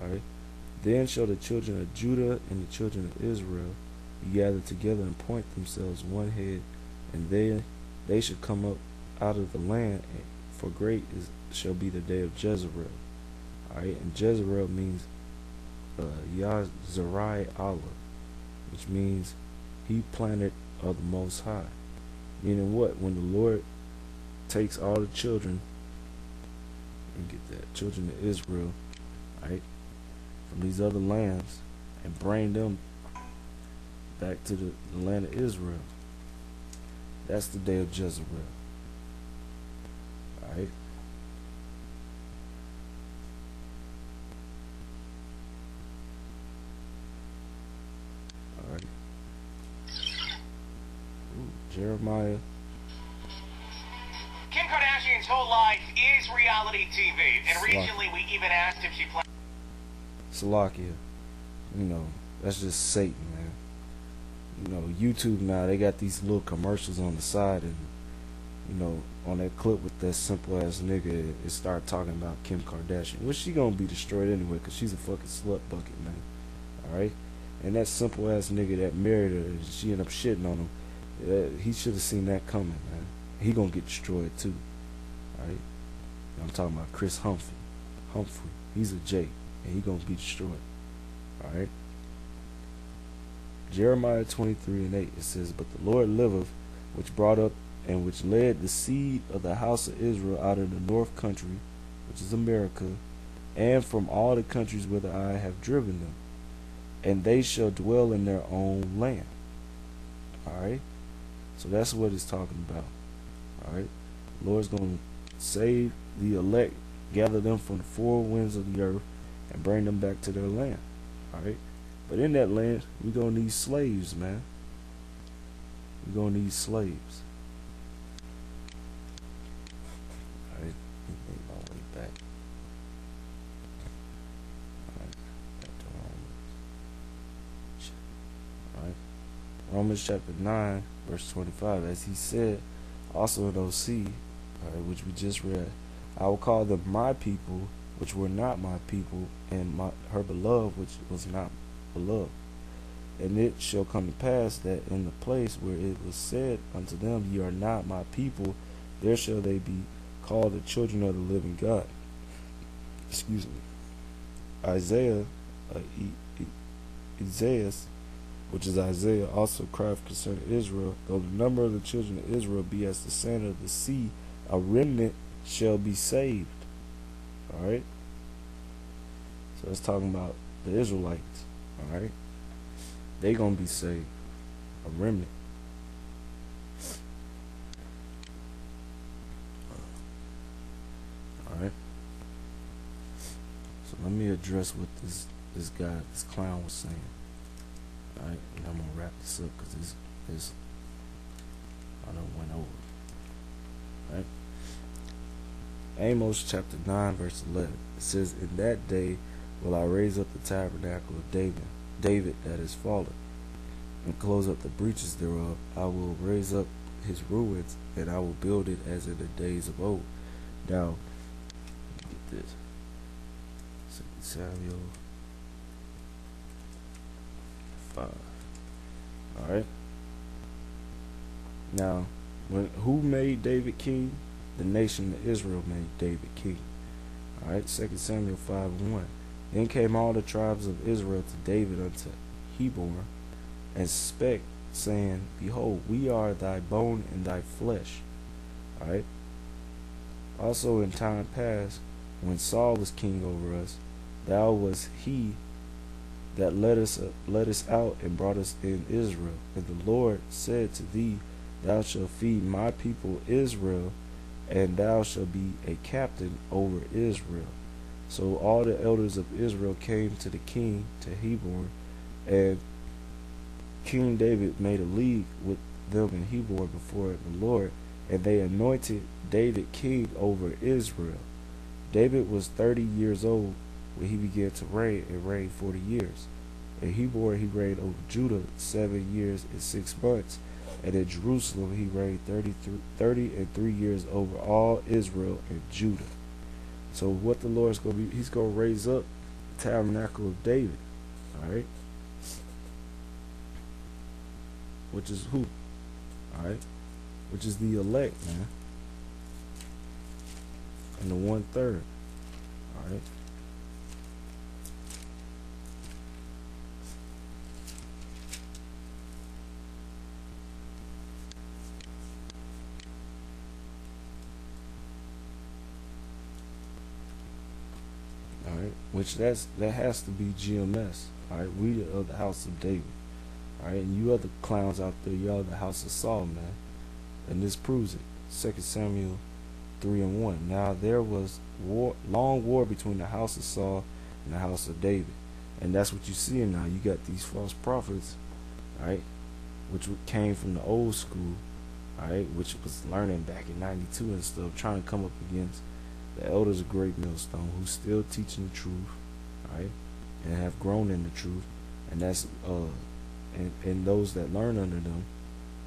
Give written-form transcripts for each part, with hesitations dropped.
Alright. Then shall the children of Judah and the children of Israel be gathered together and point themselves one head, and then they shall come up out of the land, for great shall be the day of Jezreel. Alright, and Jezreel means Yazrai Allah, which means he planted of the Most High. Meaning what? When the Lord takes all the children, and get that, children of Israel, right, from these other lands, and bring them back to the land of Israel. That's the day of Jezreel. Alright. Alright. Jeremiah. Kim Kardashian's whole life is reality TV, and recently we even asked if she planned. Salakia. You know, that's just Satan, man. You know, YouTube now, they got these little commercials on the side, and you know, on that clip with that simple ass nigga, it started talking about Kim Kardashian, which she gonna be destroyed anyway, cause she's a fucking slut bucket, man. Alright? And that simple ass nigga that married her, she ended up shitting on him. He should have seen that coming, man. He gonna get destroyed too. Alright? I'm talking about Chris Humphrey. He's a J, and he gonna be destroyed. Alright? Jeremiah 23:8, it says, But the Lord liveth, which brought up and which led the seed of the house of Israel out of the north country, which is America, and from all the countries whither I have driven them, and they shall dwell in their own land. Alright? So that's what it's talking about. Alright? The Lord's going to save the elect, gather them from the four winds of the earth, and bring them back to their land. Alright? But in that land, we're going to need slaves, man. We're going to need slaves. Alright? Make my way back. Alright. Back to Romans. Alright? Romans chapter 9, verse 25. As he said, also in OC, which we just read, I will call them my people, which were not my people, and her beloved, which was not beloved. And it shall come to pass that in the place where it was said unto them, Ye are not my people, there shall they be called the children of the living God. Excuse me. Isaiah, which is Isaiah, also cried concerning Israel, though the number of the children of Israel be as the sand of the sea, a remnant shall be saved. Alright? So it's talking about the Israelites. Alright? They gonna be saved. A remnant. Alright? So let me address what this guy, this clown was saying. Alright? And I'm gonna wrap this up because this I done went over. Alright? Amos chapter 9 verse 11. It says, In that day will I raise up the tabernacle of David that is fallen, and close up the breaches thereof. I will raise up his ruins, and I will build it as in the days of old. Now, get this. 2 Samuel 5. Alright. Now, who made David king? The nation of Israel made David king. Alright, 2 Samuel 5:1. Then came all the tribes of Israel to David unto Hebron, and spake, saying, Behold, we are thy bone and thy flesh. Alright. Also in time past, when Saul was king over us, thou was he that led us out and brought us in Israel. And the Lord said to thee, Thou shalt feed my people Israel, and thou shalt be a captain over Israel. So all the elders of Israel came to the king, to Hebron, and King David made a league with them in Hebron before the Lord, and they anointed David king over Israel. David was 30 years old when he began to reign, and reigned 40 years. In Hebron he reigned over Judah 7 years and 6 months, and in Jerusalem he reigned 33 years over all Israel and Judah. So what the Lord's going to be, he's going to raise up tabernacle of David. Alright? Which is who? Alright? Which is the elect, man. And the 1/3. Alright? Alright, which that has to be GMS. Alright, we are the house of David. Alright, and you other clowns out there, y'all the house of Saul, man. And this proves it. 2 Samuel 3:1. Now there was long war between the house of Saul and the house of David. And that's what you see now. You got these false prophets, alright, which came from the old school, alright, which was learning back in 92 and stuff, trying to come up against the elders of Great Millstone, who's still teaching the truth, right, and have grown in the truth, and that's and those that learn under them,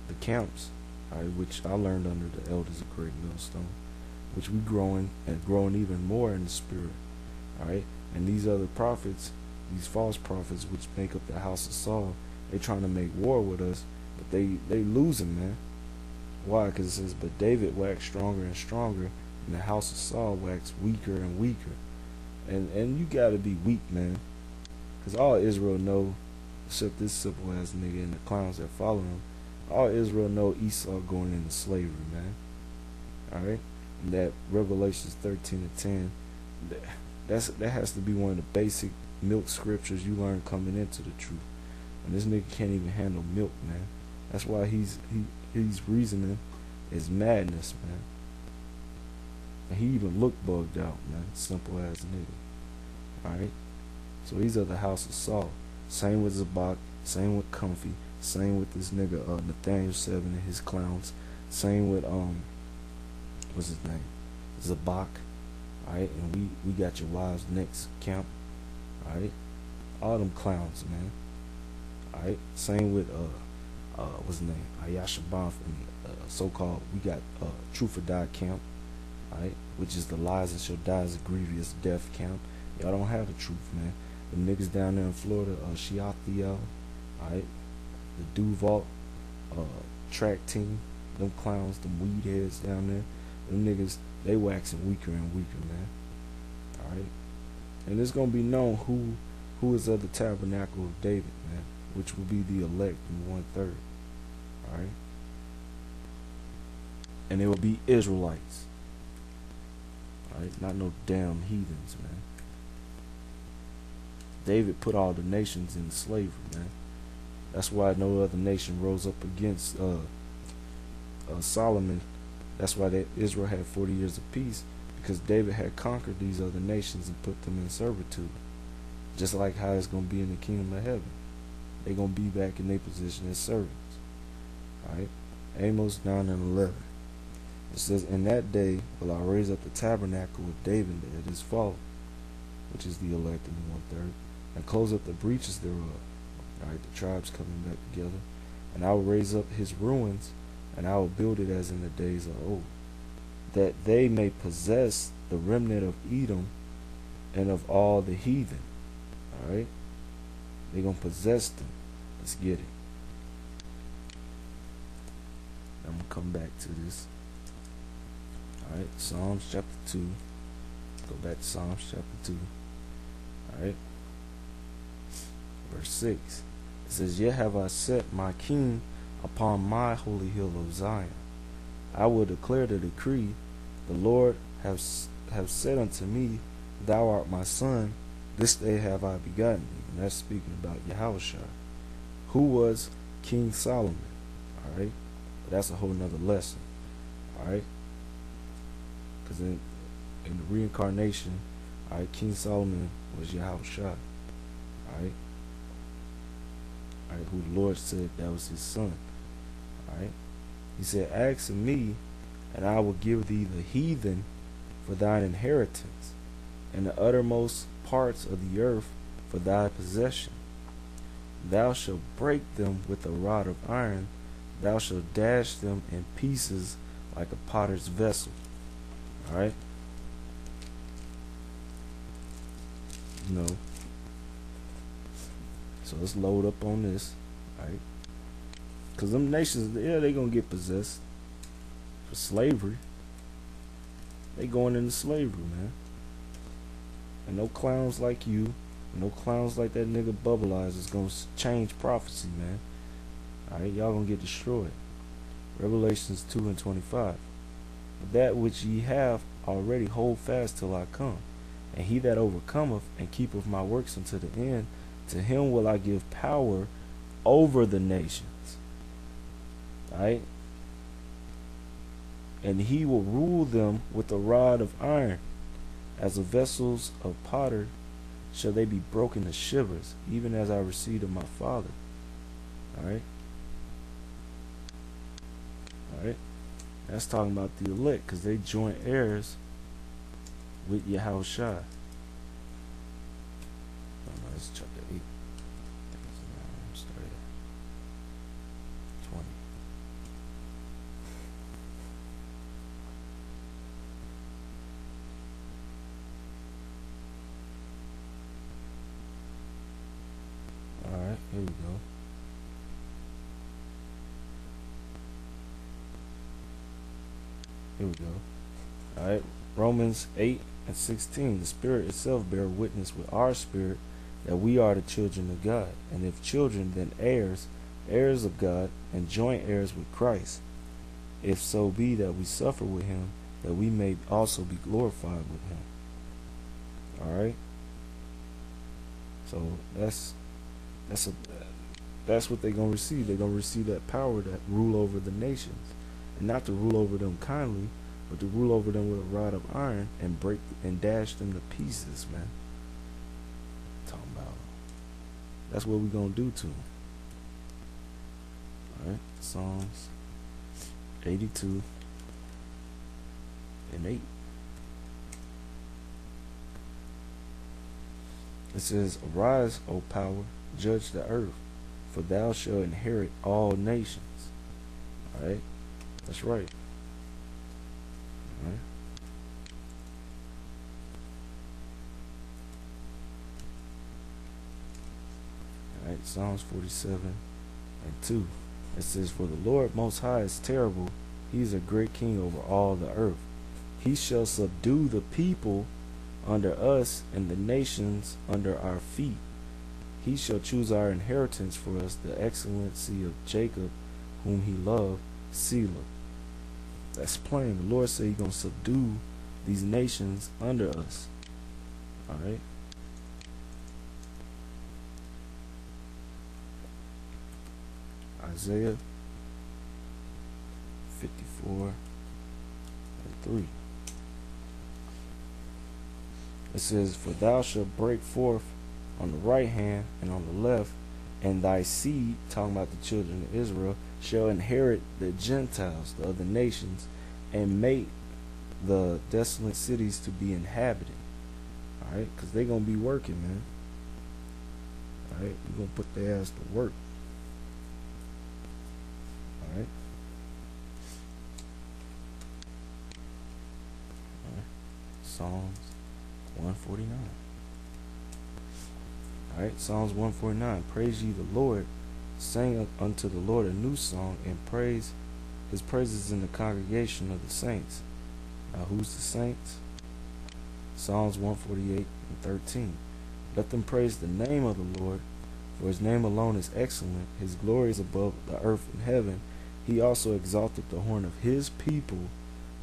the camps, right, which I learned under the elders of Great Millstone, which we growing even more in the spirit, all right. And these other prophets, these false prophets, which make up the house of Saul, they trying to make war with us, but they losing, man. Why? Because it says, but David waxed stronger and stronger, and the house of Saul waxed weaker and weaker. And you gotta be weak, man, because all Israel know, except this simple ass nigga and the clowns that follow him, all Israel know Esau going into slavery, man. Alright? And that Revelations 13:10, that has to be one of the basic milk scriptures you learn coming into the truth. And this nigga can't even handle milk, man. That's why he's reasoning is madness, man. And he even looked bugged out, man. Simple ass nigga. Alright? So these are the house of Saul. Same with Zabak, same with Comfy, same with this nigga Nathaniel 7 and his clowns. Same with what's his name? Zabak. Alright, and we got your wives next camp. Alright? All them clowns, man. Alright? Same with what's his name? Yashar and so-called, we got Truth or Die camp. Alright, which is the lies and shall die as a grievous death camp. Y'all don't have the truth, man. The niggas down there in Florida, Shiathiel, alright, the Duval track team, them clowns, them weed heads down there, them niggas, they waxing weaker and weaker, man. Alright, and it's gonna be known who is of the tabernacle of David, man, which will be the elect in 1/3. Alright, and it will be Israelites. Alright, not no damn heathens, man. David put all the nations in slavery, man. That's why no other nation rose up against Solomon. That's why Israel had 40 years of peace, because David had conquered these other nations and put them in servitude. Just like how it's going to be in the kingdom of heaven. They're going to be back in their position as servants. Alright, Amos 9:11. It says, in that day will I raise up the tabernacle of David at his fall, which is the elect in the 1/3, and close up the breaches thereof. Alright, the tribes coming back together. And I will raise up his ruins, and I will build it as in the days of old, that they may possess the remnant of Edom and of all the heathen. Alright? They're going to possess them. Let's get it. I'm going to come back to this. Alright, Psalms chapter 2. Go back to Psalms chapter 2. Alright. Verse 6. It says, yet have I set my king upon my holy hill of Zion. I will declare the decree. The Lord have said unto me, thou art my son, this day have I begotten thee. And that's speaking about Yahushua, who was King Solomon. Alright. That's a whole nother lesson. Alright. Because in the reincarnation, alright, King Solomon was Yahushua. Alright. Alright, who the Lord said that was his son. Alright. He said, ask of me, and I will give thee the heathen for thine inheritance, and the uttermost parts of the earth for thy possession. Thou shalt break them with a rod of iron, thou shalt dash them in pieces like a potter's vessel. Alright? You know, So let's load up on this, right? Because them nations, yeah, they gonna get possessed for slavery. They going into slavery, man. And no clowns like you, no clowns like that nigga Bubble Eyes is gonna change prophecy, man. Alright, y'all gonna get destroyed. Revelations 2:25. That which ye have already hold fast till I come. And he that overcometh and keepeth my works unto the end, to him will I give power over the nations. Right? And he will rule them with a rod of iron. As the vessels of potter shall they be broken to shivers, even as I received of my Father. Alright? Alright? That's talking about the elect, because they joint heirs with Yahushua. Let's check the 8. Start at 20. Alright, here we go. Here we go. Alright, Romans 8:16. The Spirit itself bear witness with our spirit that we are the children of God. And if children, then heirs, heirs of God, and joint heirs with Christ. If so be that we suffer with him, that we may also be glorified with him. Alright? So that's what they're gonna receive. They're gonna receive that power to rule over the nations. And not to rule over them kindly, but to rule over them with a rod of iron and break and dash them to pieces, man. Talking about. That's what we're gonna do to them. Alright, Psalms 82:8. It says, Arise, O power, judge the earth, for thou shalt inherit all nations. Alright? That's right. Alright? Alright, Psalms 47:2. It says, For the Lord Most High is terrible. He is a great king over all the earth. He shall subdue the people under us and the nations under our feet. He shall choose our inheritance for us, the excellency of Jacob, whom he loved, Selah. That's plain. The Lord said he's going to subdue these nations under us. Alright? Isaiah 54:3. It says, For thou shalt break forth on the right hand and on the left, and thy seed, talking about the children of Israel, shall inherit the Gentiles, the other nations, and make the desolate cities to be inhabited. Alright? Because they're going to be working, man. Alright? We're going to put their ass to work. Alright? Alright. Psalms 149. Alright, Psalms 149. Praise ye the Lord. Sing unto the Lord a new song, and praise his praises in the congregation of the saints. Now, who's the saints? Psalms 148:13. Let them praise the name of the Lord, for his name alone is excellent. His glory is above the earth and heaven. He also exalted the horn of his people,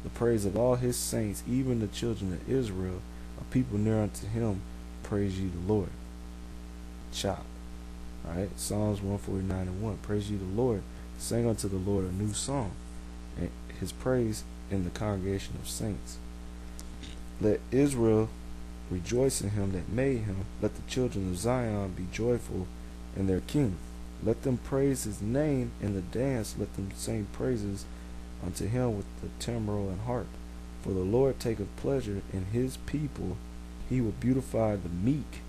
the praise of all his saints, even the children of Israel, a people near unto him. Praise ye the Lord. Chop. Alright, Psalms 149:1. Praise ye the Lord. Sing unto the Lord a new song, and his praise in the congregation of saints. Let Israel rejoice in him that made him. Let the children of Zion be joyful in their king. Let them praise his name in the dance. Let them sing praises unto him with the timbrel and harp. For the Lord taketh pleasure in his people. He will beautify the meek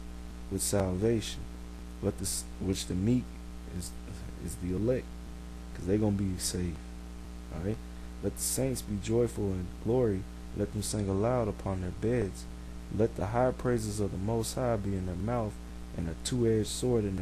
with salvation. Which the meek is the elect, because they're going to be saved. Alright? Let the saints be joyful in glory. Let them sing aloud upon their beds. Let the high praises of the Most High be in their mouth, and a two-edged sword in their